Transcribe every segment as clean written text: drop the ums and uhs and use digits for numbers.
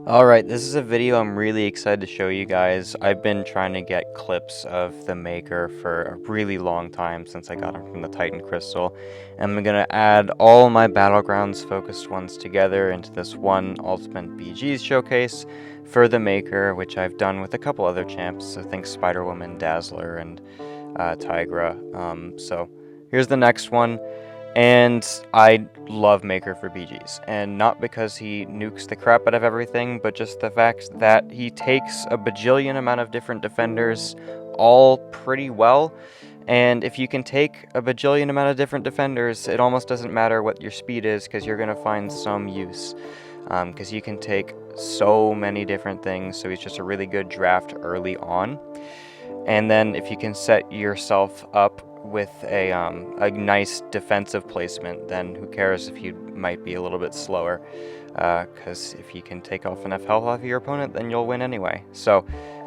Alright, this is a video I'm really excited to show you guys. I've been trying to get clips of the Maker for a really long time since I got him from the Titan Crystal. And I'm going to add all my Battlegrounds focused ones together into this one Ultimate BGs showcase for the Maker, which I've done with a couple other champs. I think Spider-Woman, Dazzler, and Tigra. So here's the next one. And I love Maker for BGs, and not because he nukes the crap out of everything, but just the fact that he takes a bajillion amount of different defenders all pretty well. And if you can take a bajillion amount of different defenders, it almost doesn't matter what your speed is, because you're going to find some use. Because you can take so many different things, so he's just a really good draft early on. And then if you can set yourself up with a nice defensive placement, then who cares if you might be a little bit slower, because if you can take off enough health off of your opponent, then you'll win anyway. So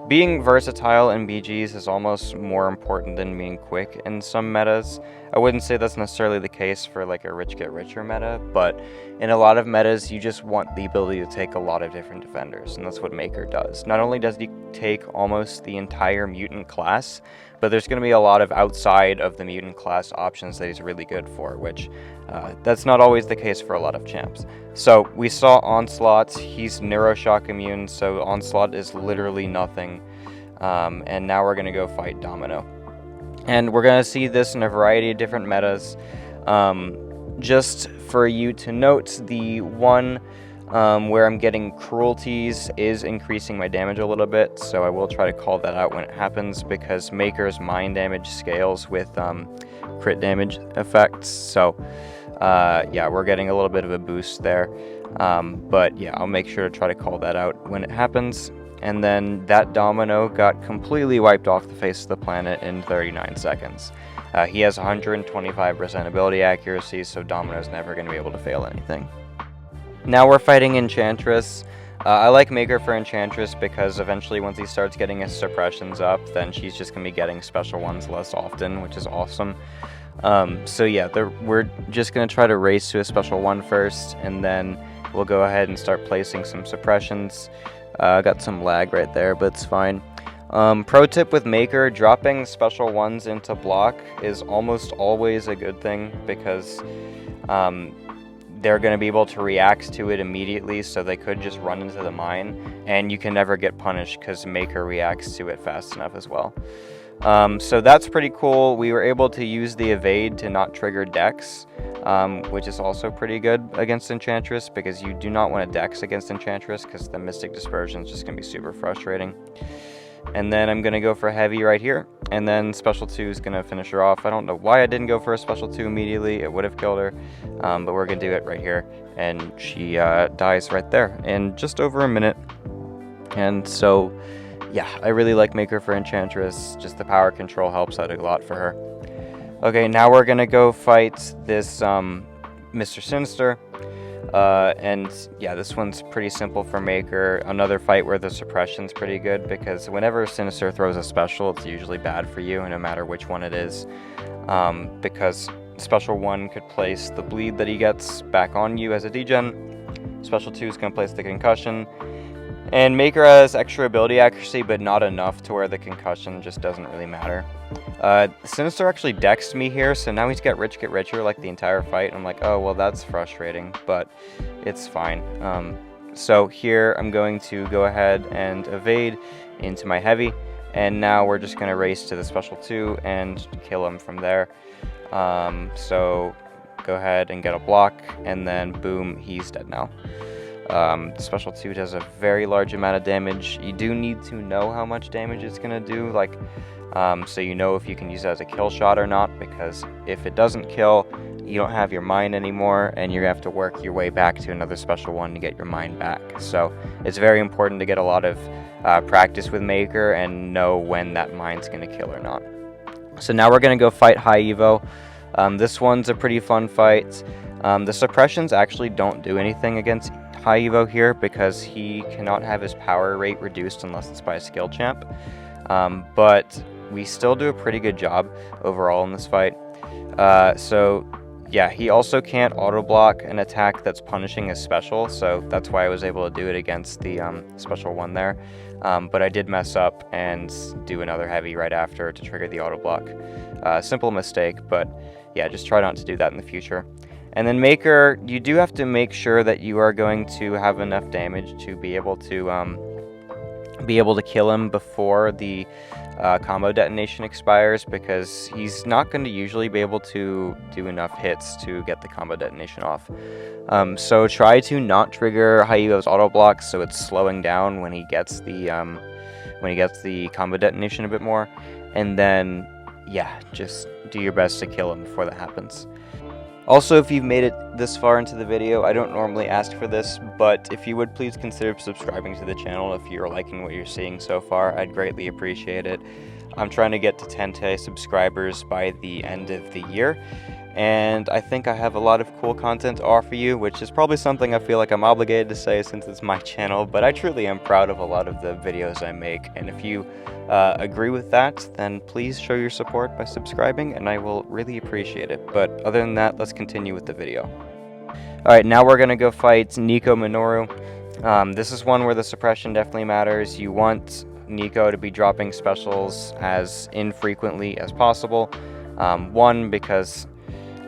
being versatile in BGs is almost more important than being quick in some metas. I wouldn't say that's necessarily the case for like a rich get richer meta, but in a lot of metas you just want the ability to take a lot of different defenders, and that's what Maker does. Not only does he take almost the entire mutant class, but there's going to be a lot of outside of the mutant class options that he's really good for, which that's not always the case for a lot of champs. So we saw Onslaught. He's Neuroshock immune, so Onslaught is literally nothing. And now we're going to go fight Domino. And we're going to see this in a variety of different metas. Just for you to note, the one where I'm getting cruelties is increasing my damage a little bit, so I will try to call that out when it happens, because Maker's mind damage scales with crit damage effects. So yeah, we're getting a little bit of a boost there, but yeah, I'll make sure to try to call that out when it happens. And then that Domino got completely wiped off the face of the planet in 39 seconds. He has 125% ability accuracy, so Domino's never going to be able to fail anything. Now we're fighting Enchantress. I like Maker for Enchantress because eventually once he starts getting his suppressions up, then she's just going to be getting special ones less often, which is awesome. So yeah, we're just going to try to race to a special one first, and then we'll go ahead and start placing some suppressions. Got some lag right there, but it's fine. Pro tip with Maker, dropping special ones into block is almost always a good thing, because they're going to be able to react to it immediately, so they could just run into the mine, and you can never get punished because Maker reacts to it fast enough as well. So that's pretty cool. We were able to use the evade to not trigger Dex, which is also pretty good against Enchantress, because you do not want to Dex against Enchantress, because the Mystic Dispersion is just going to be super frustrating. And then I'm going to go for Heavy right here, and then Special 2 is going to finish her off. I don't know why I didn't go for a Special 2 immediately. It would have killed her, but we're going to do it right here. And she dies right there in just over a minute. And so, yeah, I really like Maker for Enchantress. Just the power control helps out a lot for her. Okay, now we're going to go fight this Mr. Sinister. And yeah, this one's pretty simple for Maker. Another fight where the suppression's pretty good, because whenever Sinister throws a special, it's usually bad for you, no matter which one it is. Because Special 1 could place the bleed that he gets back on you as a degen. Special 2 is going to place the concussion. And Maker has extra ability accuracy, but not enough to where the concussion just doesn't really matter. Sinister actually dexed me here, so now he's got Rich Get Richer like the entire fight. And I'm like, oh, well, that's frustrating, but it's fine. So here I'm going to go ahead and evade into my Heavy, and now we're just going to race to the Special 2 and kill him from there. So go ahead and get a block, and then boom, he's dead now. Special 2 does a very large amount of damage. You do need to know how much damage it's going to do, like, so you know if you can use it as a kill shot or not, because if it doesn't kill, you don't have your mine anymore, and you're going to have to work your way back to another Special 1 to get your mine back. So it's very important to get a lot of practice with Maker and know when that mine's going to kill or not. So now we're going to go fight High Evo. This one's a pretty fun fight. The suppressions actually don't do anything against High Evo here, because he cannot have his power rate reduced unless it's by a skill champ. But we still do a pretty good job overall in this fight. So yeah, he also can't auto block an attack that's punishing his special, so that's why I was able to do it against the special one there. But I did mess up and do another heavy right after to trigger the auto block. Simple mistake, but yeah, just try not to do that in the future. And then Maker, you do have to make sure that you are going to have enough damage to be able to kill him before the combo detonation expires, because he's not going to usually be able to do enough hits to get the combo detonation off. So try to not trigger Hayuo's auto block so it's slowing down when he gets the combo detonation a bit more, and then yeah, just do your best to kill him before that happens. Also, if you've made it this far into the video, I don't normally ask for this, but if you would please consider subscribing to the channel if you're liking what you're seeing so far, I'd greatly appreciate it. I'm trying to get to 10K subscribers by the end of the year, and I think I have a lot of cool content to offer you, which is probably something I feel like I'm obligated to say since it's my channel, but I truly am proud of a lot of the videos I make, and if you agree with that, then please show your support by subscribing, and I will really appreciate it. But other than that, let's continue with the video. Alright, now we're going to go fight Nico Minoru. This is one where the suppression definitely matters. You want Nico to be dropping specials as infrequently as possible. One, because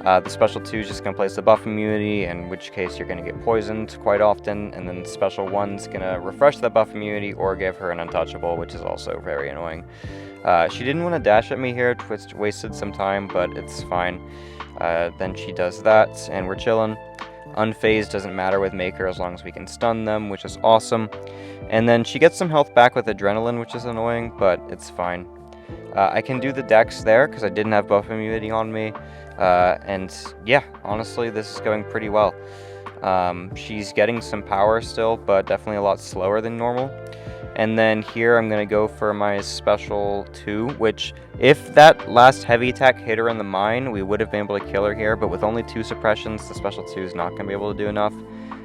the special 2 is just going to place the buff immunity, in which case you're going to get poisoned quite often, and then special 1's going to refresh that buff immunity or give her an untouchable, which is also very annoying. She didn't want to dash at me here, which wasted some time, but it's fine. Then she does that, and we're chilling. Unfazed doesn't matter with Maker as long as we can stun them, which is awesome. And then she gets some health back with Adrenaline, which is annoying, but it's fine. I can do the Dex there because I didn't have buff immunity on me. And yeah, honestly, this is going pretty well. She's getting some power still, but definitely a lot slower than normal. And then here I'm going to go for my special 2, which if that last heavy attack hit her in the mine, we would have been able to kill her here, but with only 2 suppressions, the special 2 is not going to be able to do enough,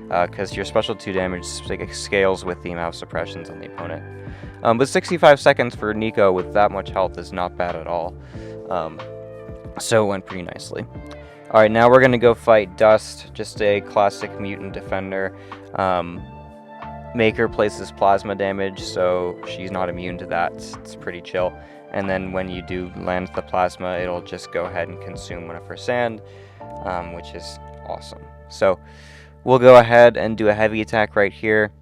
because your special 2 damage scales with the amount of suppressions on the opponent. But 65 seconds for Nico with that much health is not bad at all. So it went pretty nicely. Alright, now we're going to go fight Dust, just a classic mutant defender. Maker places plasma damage, so she's not immune to that. It's pretty chill. And then when you do land the plasma, it'll just go ahead and consume one of her sand, which is awesome. So we'll go ahead and do a heavy attack right here.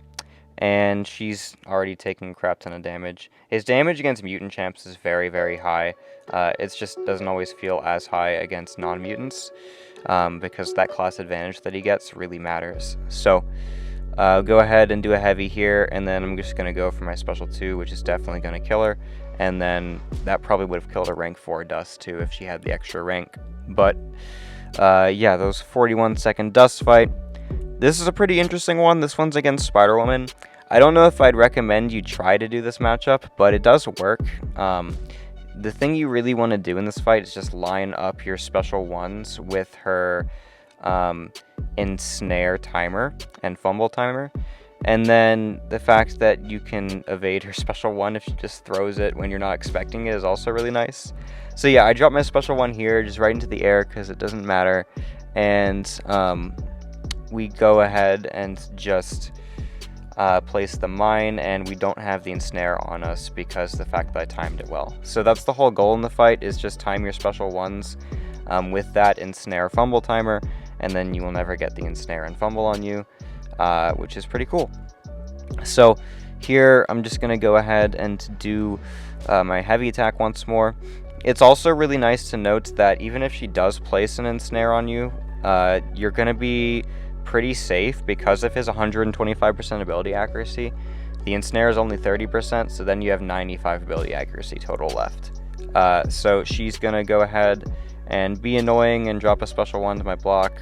And she's already taking a crap ton of damage. His damage against mutant champs is very, very high. It just doesn't always feel as high against non-mutants, because that class advantage that he gets really matters. So go ahead and do a heavy here, and then I'm just going to go for my special 2, which is definitely going to kill her. And then that probably would have killed a rank 4 Dust too if she had the extra rank. But yeah, those 41-second Dust fight. This is a pretty interesting one. This one's against Spider-Woman. I don't know if I'd recommend you try to do this matchup, but it does work. The thing you really want to do in this fight is just line up your special 1s with her ensnare timer and fumble timer. And then the fact that you can evade her special 1 if she just throws it when you're not expecting it is also really nice. So yeah, I dropped my special 1 here, just right into the air because it doesn't matter. And we go ahead and just place the mine, and we don't have the ensnare on us because the fact that I timed it well. So that's the whole goal in the fight, is just time your special 1s with that ensnare fumble timer, and then you will never get the ensnare and fumble on you, which is pretty cool. So here I'm just going to go ahead and do my heavy attack once more. It's also really nice to note that even if she does place an ensnare on you, you're going to be pretty safe because of his 125% ability accuracy. The ensnare is only 30%, so then you have 95 ability accuracy total left. So she's gonna go ahead and be annoying and drop a special 1 to my block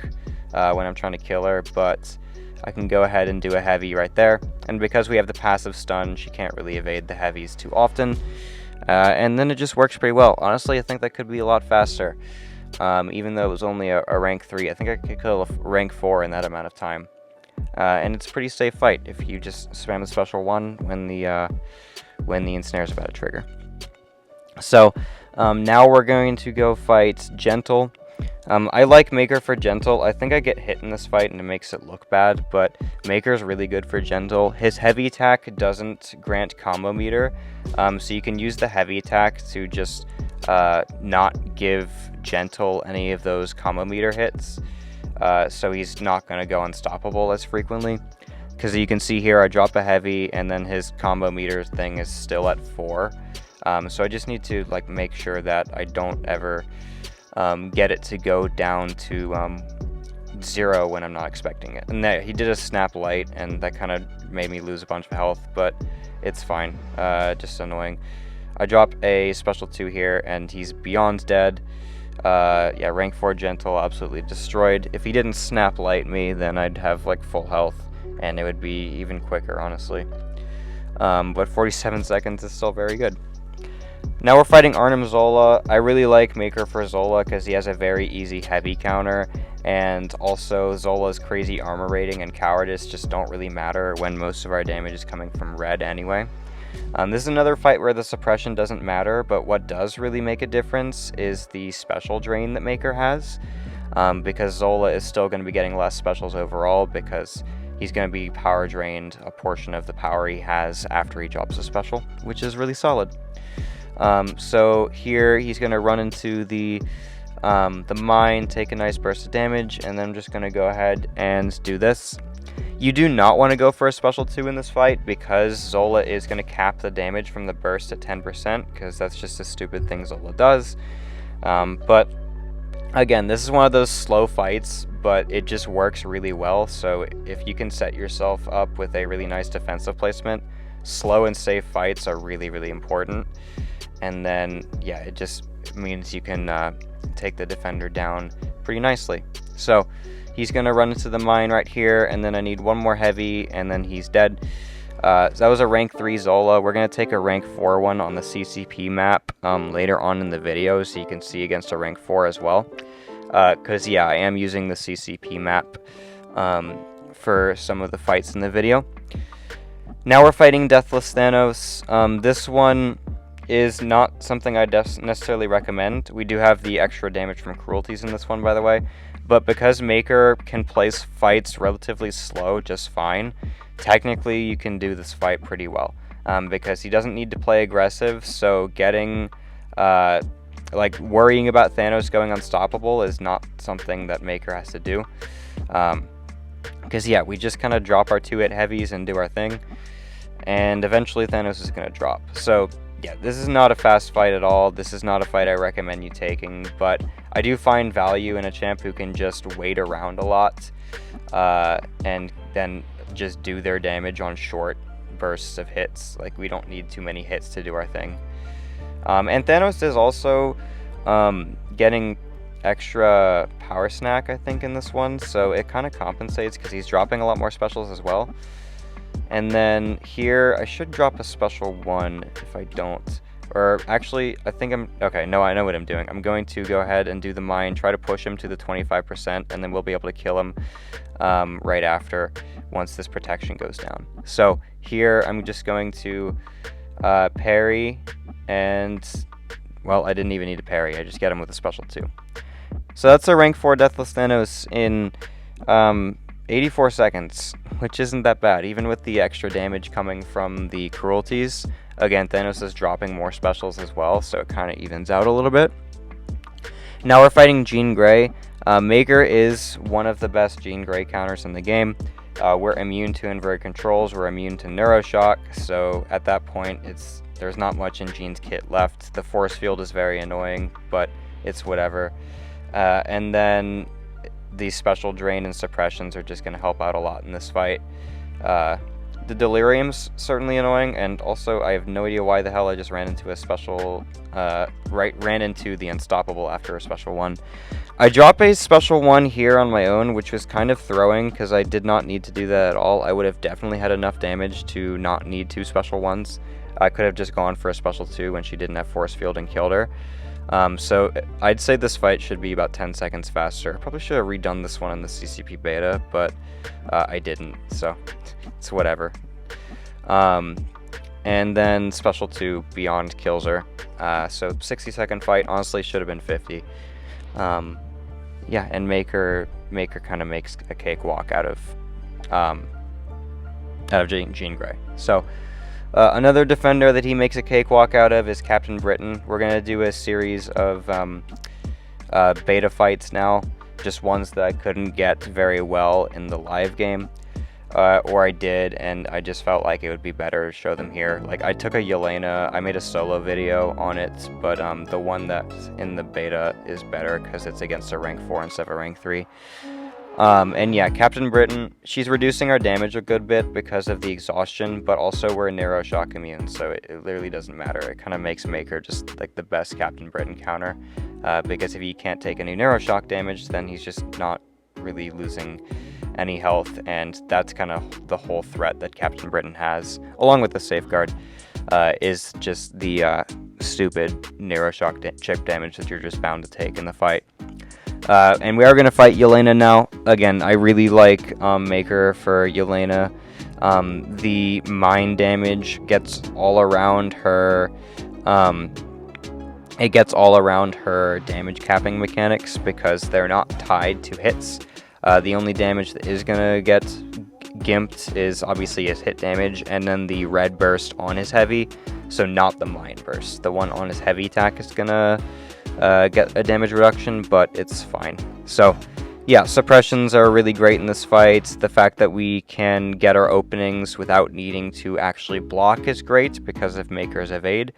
when I'm trying to kill her, but I can go ahead and do a heavy right there. And because we have the passive stun, she can't really evade the heavies too often. And then it just works pretty well. Honestly, I think that could be a lot faster. Even though it was only a rank 3, I think I could kill a rank 4 in that amount of time. And it's a pretty safe fight if you just spam the special 1 when the ensnare is about to trigger. So now we're going to go fight Gentle. I like Maker for Gentle. I think I get hit in this fight and it makes it look bad, but Maker's really good for Gentle. His heavy attack doesn't grant combo meter, so you can use the heavy attack to just not give Gentle any of those combo meter hits, so he's not going to go unstoppable as frequently. Because you can see here, I drop a heavy, and then his combo meter thing is still at 4. So I just need to like make sure that I don't ever get it to go down to 0 when I'm not expecting it. And he did a snap light, and that kind of made me lose a bunch of health, but it's fine. Just annoying. I drop a special 2 here, and he's beyond dead. Yeah, rank 4 Gentle, absolutely destroyed. If he didn't snap light me, then I'd have like full health, and it would be even quicker, honestly. But 47 seconds is still very good. Now we're fighting Arnim Zola. I really like Maker for Zola because he has a very easy heavy counter, and also Zola's crazy armor rating and cowardice just don't really matter when most of our damage is coming from red anyway. This is another fight where the suppression doesn't matter, but what does really make a difference is the special drain that Maker has, because Zola is still going to be getting less specials overall because he's going to be power drained a portion of the power he has after he drops a special, which is really solid. So here he's going to run into the mine, take a nice burst of damage, and then I'm just going to go ahead and do this. You do not want to go for a special 2 in this fight because Zola is going to cap the damage from the burst at 10%, because that's just a stupid thing Zola does. But again, this is one of those slow fights, but it just works really well. So if you can set yourself up with a really nice defensive placement, slow and safe fights are really, really important. And then, yeah, it just means you can take the defender down pretty nicely. So he's going to run into the mine right here, and then I need one more heavy, and then he's dead. So that was a rank 3 Zola. We're going to take a rank 4 one on the CCP map later on in the video, so you can see against a rank 4 as well. Because, yeah, I am using the CCP map for some of the fights in the video. Now we're fighting Deathless Thanos. This one is not something I necessarily recommend. We do have the extra damage from cruelties in this one, by the way. But because Maker can place fights relatively slow just fine, technically you can do this fight pretty well. Because he doesn't need to play aggressive, so getting, like, worrying about Thanos going unstoppable is not something that Maker has to do. Because, yeah, we just kind of drop our 2-hit heavies and do our thing. And eventually Thanos is going to drop. So, yeah, this is not a fast fight at all. This is not a fight I recommend you taking, but I do find value in a champ who can just wait around a lot and then just do their damage on short bursts of hits. Like, we don't need too many hits to do our thing. And Thanos is also getting extra power snack, I think, in this one, so it kind of compensates because he's dropping a lot more specials as well. And then here, I should drop a special 1 if I don't. Or actually, I think okay, no, I know what I'm doing. I'm going to go ahead and do the mine, try to push him to the 25%, and then we'll be able to kill him right after, once this protection goes down. So here, I'm just going to parry, and, well, I didn't even need to parry. I just get him with a special 2. So that's a rank 4 Deathless Thanos in 84 seconds, which isn't that bad, even with the extra damage coming from the cruelties. Again, Thanos is dropping more specials as well, so it kind of evens out a little bit. Now we're fighting Jean Grey. Maker is one of the best Jean Grey counters in the game. We're immune to invert controls, we're immune to Neuroshock, so at that point, there's not much in Jean's kit left. The force field is very annoying, but it's whatever. And then the special drain and suppressions are just going to help out a lot in this fight. The delirium's certainly annoying, and also I have no idea why the hell I just ran into a special, ran into the unstoppable after a special 1. I drop a special 1 here on my own, which was kind of throwing because I did not need to do that at all. I would have definitely had enough damage to not need 2 special 1s. I could have just gone for a special 2 when she didn't have force field and killed her. So I'd say this fight should be about 10 seconds faster. Probably should have redone this one in the CCP beta, but I didn't, so it's whatever. And then special 2 beyond kills her. So 60-second fight honestly should have been 50. yeah, and Maker kind of makes a cakewalk out of Jean Grey. So another defender that he makes a cakewalk out of is Captain Britain. We're gonna do a series of beta fights now, just ones that I couldn't get very well in the live game. Or I did, and I just felt like it would be better to show them here. Like, I took a Yelena, I made a solo video on it, but the one that's in the beta is better because it's against a rank 4 instead of a rank 3. And yeah, Captain Britain, she's reducing our damage a good bit because of the exhaustion, but also we're Nero Shock immune, so it literally doesn't matter. It kind of makes Maker just like the best Captain Britain counter, because if he can't take any Nero Shock damage, then he's just not really losing any health, and that's kind of the whole threat that Captain Britain has, along with the safeguard, is just the stupid Nero Shock chip damage that you're just bound to take in the fight. And we are going to fight Yelena now. Again, I really like Maker for Yelena. The mine damage gets all around her. It gets all around her damage capping mechanics because they're not tied to hits. The only damage that is going to get gimped is obviously his hit damage, and then the red burst on his heavy, so not the mine burst. The one on his heavy attack is going to get a damage reduction, but it's fine. So yeah, suppressions are really great in this fight. The fact that we can get our openings without needing to actually block is great because of Maker's evade.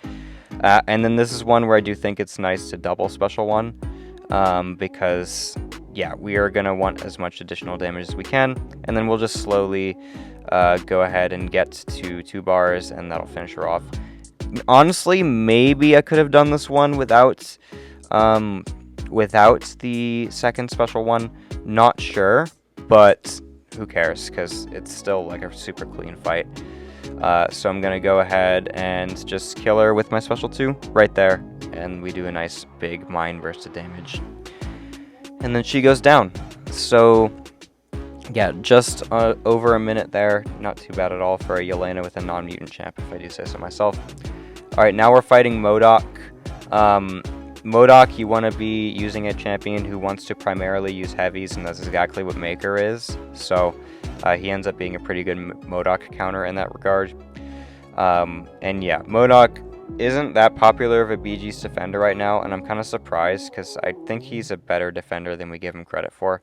And then this is one where I do think it's nice to double special one, because yeah, we are going to want as much additional damage as we can, and then we'll just slowly go ahead and get to 2 bars, and that'll finish her off. Honestly, maybe I could have done this one without the second special one. Not sure, but who cares, because it's still like a super clean fight. So I'm going to go ahead and just kill her with my special 2 right there, and we do a nice big mine burst of damage. And then she goes down. So yeah, just over a minute there. Not too bad at all for a Yelena with a non-mutant champ, if I do say so myself. Alright, now we're fighting M.O.D.O.K. M.O.D.O.K, you want to be using a champion who wants to primarily use heavies, and that's exactly what Maker is. So he ends up being a pretty good M.O.D.O.K counter in that regard. And yeah, M.O.D.O.K isn't that popular of a BG's defender right now, and I'm kind of surprised because I think he's a better defender than we give him credit for.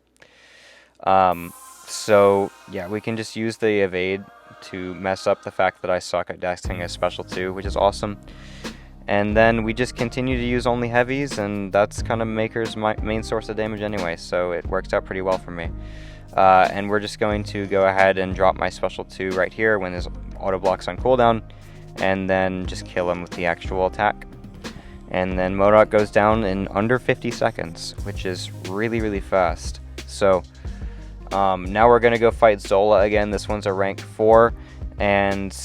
So yeah, we can just use the evade to mess up the fact that I suck at dexing a special 2, which is awesome. And then we just continue to use only heavies, and that's kind of Maker's main source of damage anyway, so it works out pretty well for me. And we're just going to go ahead and drop my special 2 right here when his auto block's on cooldown, and then just kill him with the actual attack. And then M.O.D.O.K goes down in under 50 seconds, which is really, really fast. So now we're going to go fight Zola again. This one's a rank 4, and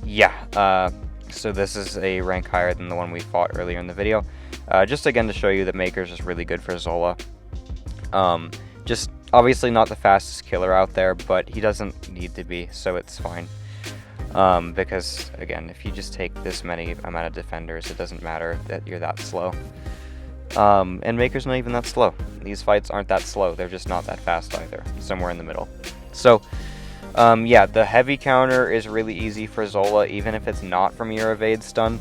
yeah, so this is a rank higher than the one we fought earlier in the video. Just again to show you that Maker's is really good for Zola. Just obviously not the fastest killer out there, but he doesn't need to be, so it's fine. Because again, if you just take this many amount of defenders, it doesn't matter that you're that slow. And Maker's not even that slow. These fights aren't that slow, they're just not that fast either, somewhere in the middle. So yeah, the heavy counter is really easy for Zola, even if it's not from your evade stun.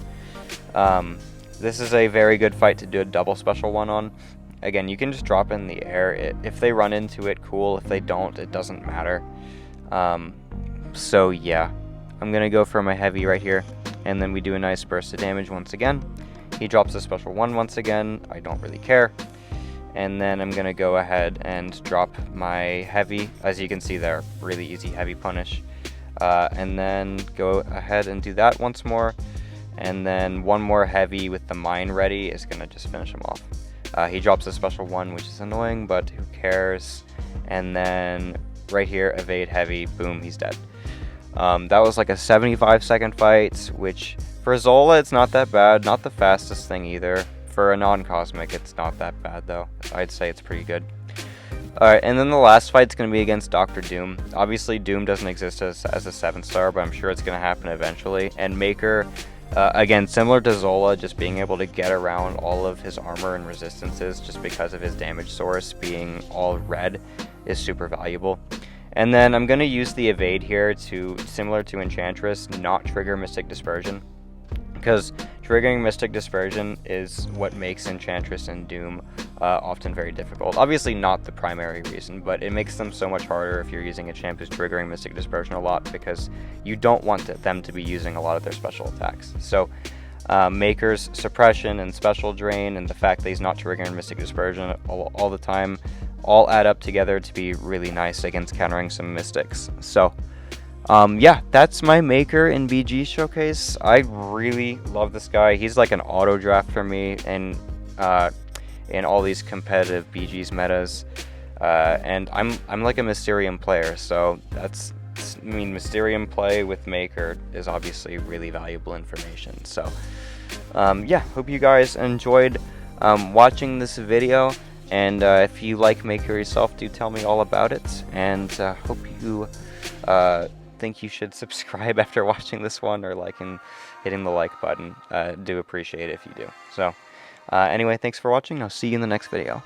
This is a very good fight to do a double special one on. Again, you can just drop in the air. If they run into it, cool. If they don't, it doesn't matter. So yeah, I'm going to go for my heavy right here, and then we do a nice burst of damage once again. He drops a special 1 once again. I don't really care. And then I'm going to go ahead and drop my heavy. As you can see there, really easy heavy punish. And then go ahead and do that once more. And then one more heavy with the mine ready is going to just finish him off. He drops a special 1, which is annoying, but who cares. And then right here, evade heavy, boom, he's dead. That was like a 75-second fight, which for Zola, it's not that bad. Not the fastest thing either. For a non-cosmic, it's not that bad, though. I'd say it's pretty good. Alright, and then the last fight's going to be against Dr. Doom. Obviously, Doom doesn't exist as a 7-star, but I'm sure it's going to happen eventually. And Maker Again, similar to Zola, just being able to get around all of his armor and resistances just because of his damage source being all red is super valuable. And then I'm going to use the evade here to, similar to Enchantress, not trigger Mystic Dispersion, because triggering Mystic Dispersion is what makes Enchantress and Doom often very difficult. Obviously not the primary reason, but it makes them so much harder if you're using a champ who's triggering Mystic Dispersion a lot, because you don't want them to be using a lot of their special attacks. So Maker's Suppression and Special Drain and the fact that he's not triggering Mystic Dispersion all the time all add up together to be really nice against countering some Mystics. So yeah, that's my Maker in BG Showcase. I really love this guy. He's like an auto draft for me in all these competitive BG's metas. And I'm like a Mysterium player, so Mysterium play with Maker is obviously really valuable information. So yeah, hope you guys enjoyed watching this video. And if you like Maker yourself, do tell me all about it. And hope you think you should subscribe after watching this one, or hitting the like button. Do appreciate it if you do. So anyway, thanks for watching. I'll see you in the next video.